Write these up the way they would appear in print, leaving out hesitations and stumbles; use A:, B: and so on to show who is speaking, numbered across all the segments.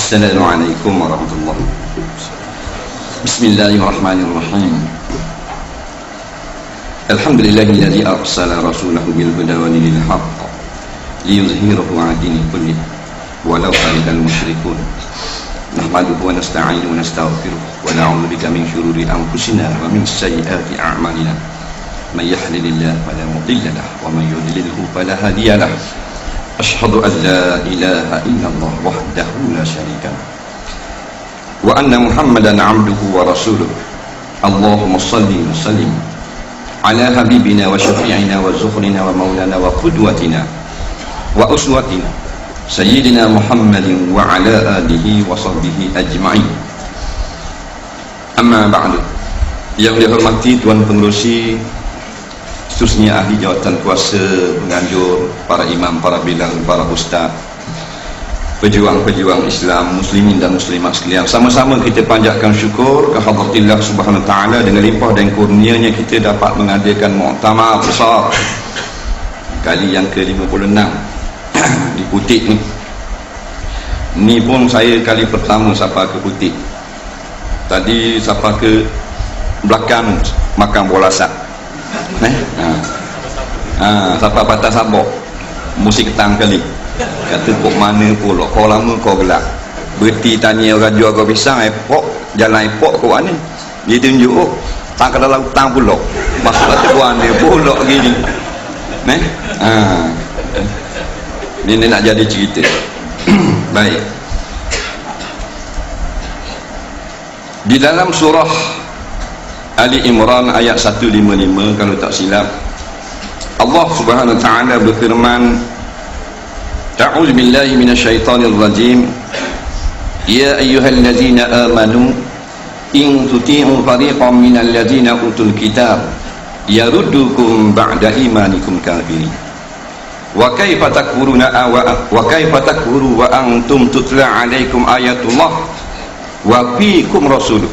A: Assalamualaikum warahmatullahi wabarakatuh. Bismillahirrahmanirrahim. Alhamdulillahilladzi arsala rasulahu bil huda wa dinil haqq liyuzhirahu 'ala dini kullih walau karihal musyrikun. Nahmaduhu wa nasta'inuhu wa nastaghfiruh wa na'udzu bika min shururi anfusina wa min sayyiati a'malina. May yahdihillahu fala mudilla lahu wa may yudlilhu fala hadiya lahu. Asyhadu an la ilaha illallah wahdahu la syarika lahu wa anna Muhammadan 'abduhu wa rasuluh. Allahumma shalli wa sallim ala habibina wa syafi'ina wa zuhrina wa maulana wa qudwatina wa uswatina Sayyidina Muhammadin wa ala alihi wa sahbihi ajma'in. Amma ba'du. Yang dihormati Tuan Pengerusi, khususnya ahli jawatan kuasa, penganjur, para imam, para bilal, para ustaz, pejuang-pejuang Islam, muslimin dan muslimat sekalian, sama-sama kita panjatkan syukur ke hadratillah subhanahu wa ta'ala. Dengan limpah dan kurnianya kita dapat mengadakan muktamar besar kali yang ke-56 di Putik ni. Ni pun saya kali pertama sapa ke Putik. Tadi sapa ke belakang makan bola sat. Sapa patah sabok musik ketang kali. Kata kok mana pula kau lama kau gelap. Berhenti tanya orang jual kau pisang epok, jalan epok kau mana. Dia tunjuk, oh tak ke dalam hutang pulak. Masuk kata buan dia pulak gini. Ini nak jadi cerita. Baik. Di dalam surah Ali Imran ayat 155 kalau tak silap, Allah Subhanahu wa taala berfirman, A'udzu billahi minasyaitonir rajim. Ya ayyuhalladzina amanu in tuti'u fariqan minal ladzina utul kitab yaruddukum ba'da imanikum kafirin. Wa kaifa takfuruna wa kaifa takfuru wa antum tutla 'alaikum ayatullah wa fiikum rasuluh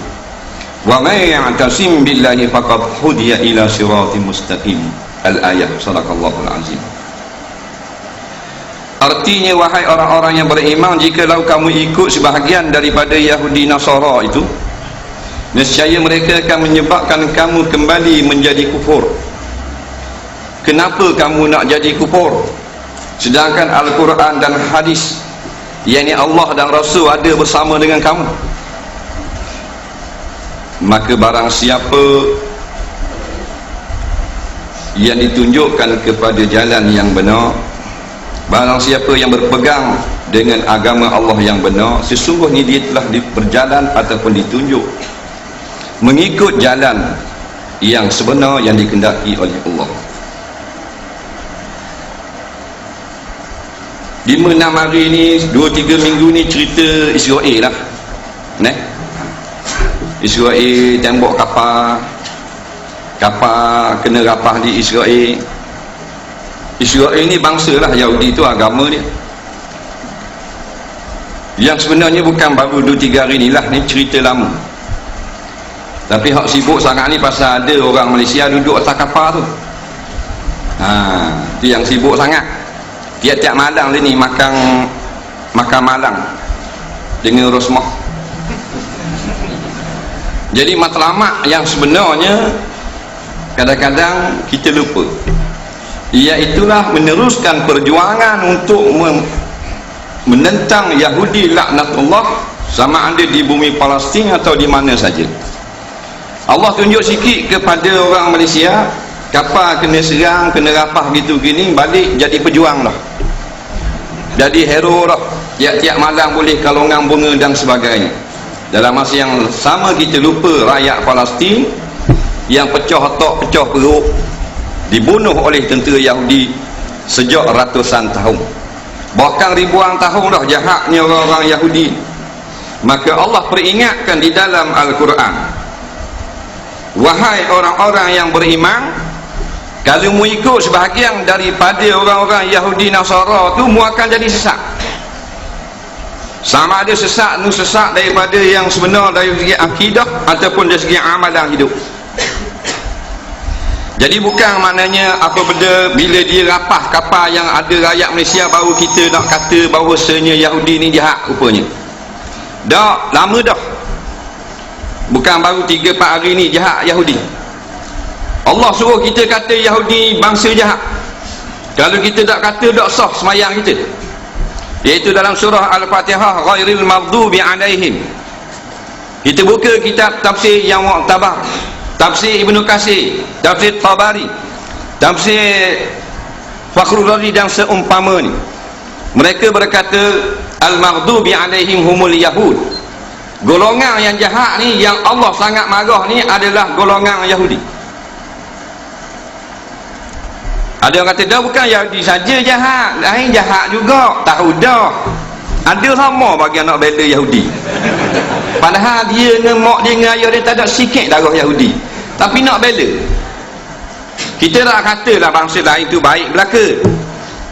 A: wa may ya'tasim billahi faqad hudiya ila siratim mustaqim. Al-ayat. Sadaqallahul azim. Artinya, wahai orang-orang yang beriman, jikalau kamu ikut sebahagian daripada Yahudi Nasara itu, nescaya mereka akan menyebabkan kamu kembali menjadi kufur. Kenapa kamu nak jadi kufur sedangkan Al-Quran dan hadis, yakni Allah dan Rasul, ada bersama dengan kamu? Maka barang siapa yang ditunjukkan kepada jalan yang benar, barang siapa yang berpegang dengan agama Allah yang benar, sesungguhnya dia telah berjalan ataupun ditunjuk mengikut jalan yang sebenar yang dikehendaki oleh Allah. 5-6 hari ni, 2-3 minggu ni cerita Israel lah. Israel tembok kapal kena rapah di Israel. Israel ni bangsa lah, Yahudi tu agama dia. Yang sebenarnya bukan baru 2-3 hari ni lah, ni cerita lama. Tapi hak sibuk sangat ni pasal ada orang Malaysia duduk atas kapal tu. Tu yang sibuk sangat. Tiap-tiap malam dia ni makan malam dengan rosmah. Jadi matlamat yang sebenarnya kadang-kadang kita lupa, iaitulah meneruskan perjuangan untuk menentang Yahudi laknatullah, sama ada di bumi Palestin atau di mana saja. Allah tunjuk sikit kepada orang Malaysia, kapal kena serang, kena rapah gitu gini, balik jadi pejuang dah, jadi hero dah. Tiap-tiap malam boleh kalongan bunga dan sebagainya. Dalam masa yang sama kita lupa rakyat Palestin yang pecah otak, pecah perut, dibunuh oleh tentera Yahudi sejak ratusan tahun, bahkan ribuan tahun dah jahatnya orang-orang Yahudi. Maka Allah peringatkan di dalam Al-Quran, wahai orang-orang yang beriman, kalau mu ikut sebahagian daripada orang-orang Yahudi Nasara tu, mu akan jadi sesat. Sama ada sesat daripada yang sebenar dari segi akidah ataupun dari segi amalan hidup. Jadi bukan maknanya apa benda bila dia rapah kapal yang ada rakyat Malaysia baru kita nak kata bahawasanya Yahudi ni jahat rupanya. Dah lama dah, bukan baru 3-4 hari ni jahat Yahudi. Allah suruh kita kata Yahudi bangsa jahat. Kalau kita tak kata, tak sah semayang kita. Iaitu dalam surah Al-Fatihah, ghairil maghdubi alaihim. Kita buka kitab tafsir yang mu'tabar, tafsir Ibnu Katsir, tafsir Tabari, tafsir Fakhrul Razi dan seumpama ni. Mereka berkata al-maghdubi alaihim humul yahud. Golongan yang jahat ni, yang Allah sangat marah ni adalah golongan Yahudi. Ada yang kata dah bukan Yahudi saja jahat, lain jahat juga. Tahu dah, ada sama bagi anak bela Yahudi. Padahal dia dengan mak dia dengan ayah dia tak ada sikit darah Yahudi, tapi nak bela. Kita tak katalah bangsa lain tu baik belaka,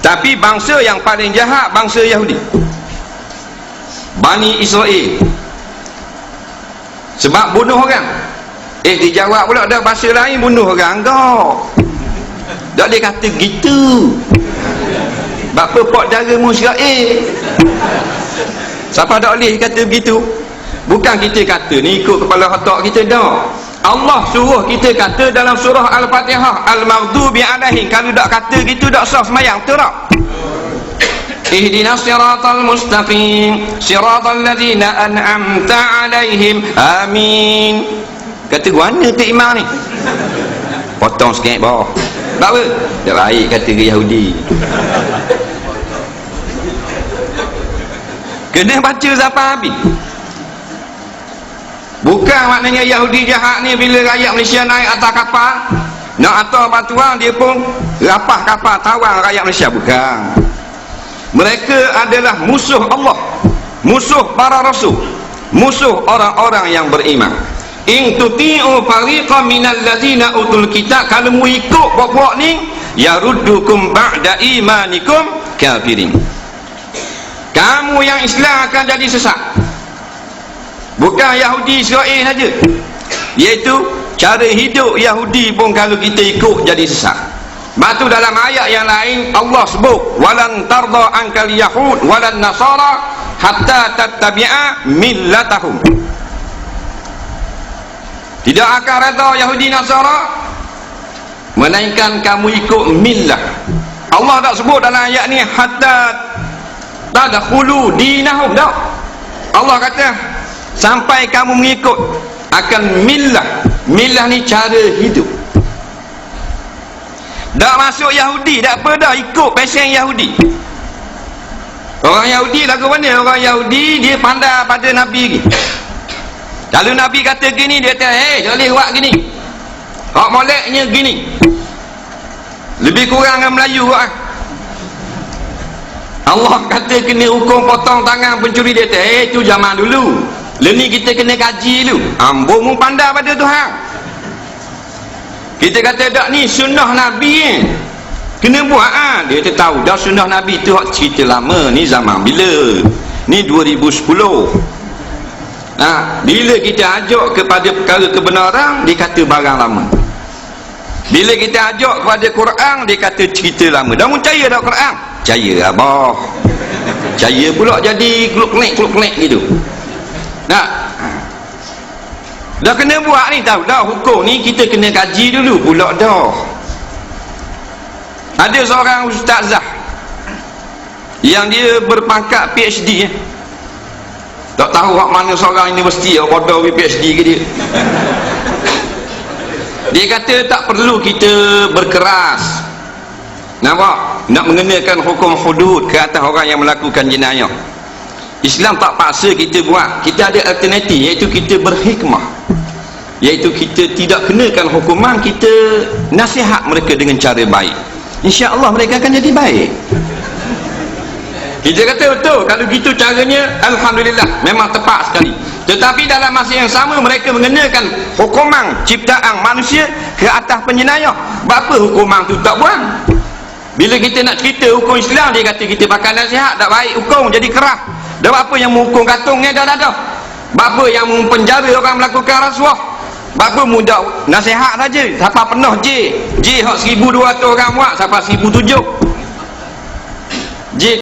A: tapi bangsa yang paling jahat bangsa Yahudi, Bani Israel. Sebab bunuh orang. Dijawab pula dah bahasa lain bunuh orang. Enggak, tak dia kata gitu. Bapa pak dara Israel. Siapa tak boleh kata begitu? Bukan kita kata ni ikut kepala otak kita dah. Allah suruh kita kata dalam surah Al-Fatihah, al-maghdubi alaihim. Kalau tak kata gitu tak sah semayang, betul tak? Ihdinas siratal mustaqim siratal ladzina an'amta alaihim amin. Kata guana tu imam ni, potong sikit bawah. Tak apa, tak baik kata ke Yahudi. Kena baca sampai habis. Bukan maknanya Yahudi jahat ni bila rakyat Malaysia naik atas kapal nak atas batuan dia pun rapah kapal tawang rakyat Malaysia. Bukan. Mereka adalah musuh Allah, musuh para rasul, musuh orang-orang yang beriman. In tuti'u fariqan minal ladzina utul kitab, kalau mu ikut pokok ni yaruddukum ba'da imanikum kafirin, kamu yang Islam akan jadi sesat. Bukan Yahudi Israel saja, iaitu cara hidup Yahudi pun kalau kita ikut jadi sesat. Batu dalam ayat yang lain Allah sebut walan tarda ankal yahud walan nasara hatta tattabi'a millatahum. Tidak akan reda Yahudi Nasara melainkan kamu ikut millah. Allah tak sebut dalam ayat ni hatta tadkhulu dinahum, tak. Allah kata sampai kamu mengikut akan millah. Millah ni cara hidup. Tak masuk Yahudi, tak apa dah, ikut passion Yahudi. Orang Yahudi lagu mana? Orang Yahudi dia pandai pada Nabi ni. Kalau Nabi kata gini, dia kata jangan boleh buat gini, hak moleknya gini. Lebih kurang dengan Melayu lah. Allah kata kena hukum potong tangan pencuri, dia kata itu zaman dulu. Leni kita kena kaji dulu. Ambung mu pandai pada Tuhan. Kita kata tak ni sunnah Nabi kena buat. Dia kata tahu dah sunnah Nabi tu hak cerita lama, ni zaman bila? Ni 2010. Bila kita ajak kepada perkara kebenaran, dia kata barang lama. Bila kita ajak kepada Quran, dia kata cerita lama. Dah percaya tak Quran? Percaya abah. Percaya pula jadi kluk-klik gitu. Dah kena buat ni, tahu dah hukum ni kita kena kaji dulu pula dah. Ada seorang ustazah yang dia berpangkat PhD. Tak tahu hak mana seorang universiti bodoh PhD ke dia. Dia kata tak perlu kita berkeras. Nampak? Nak mengenakan hukum hudud ke atas orang yang melakukan jenayah. Islam tak paksa kita buat. Kita ada alternatif, iaitu kita berhikmah, iaitu kita tidak kenakan hukuman, kita nasihat mereka dengan cara baik. InsyaAllah mereka akan jadi baik. Kita kata betul, kalau gitu caranya alhamdulillah, memang tepat sekali. Tetapi dalam masa yang sama mereka mengenakan hukuman ciptaan manusia ke atas penjenayah. Berapa hukuman tu tak buat? Bila kita nak cerita hukum Islam, dia kata kita pakai nasihat, tak baik hukum jadi keras. Dah berapa yang menghukum gantung ni dah ada. Berapa yang mempenjara orang melakukan rasuah. Berapa mudah nasihat saja. Siapa penuh J hak 1,200 orang buat, siapa 1,007 J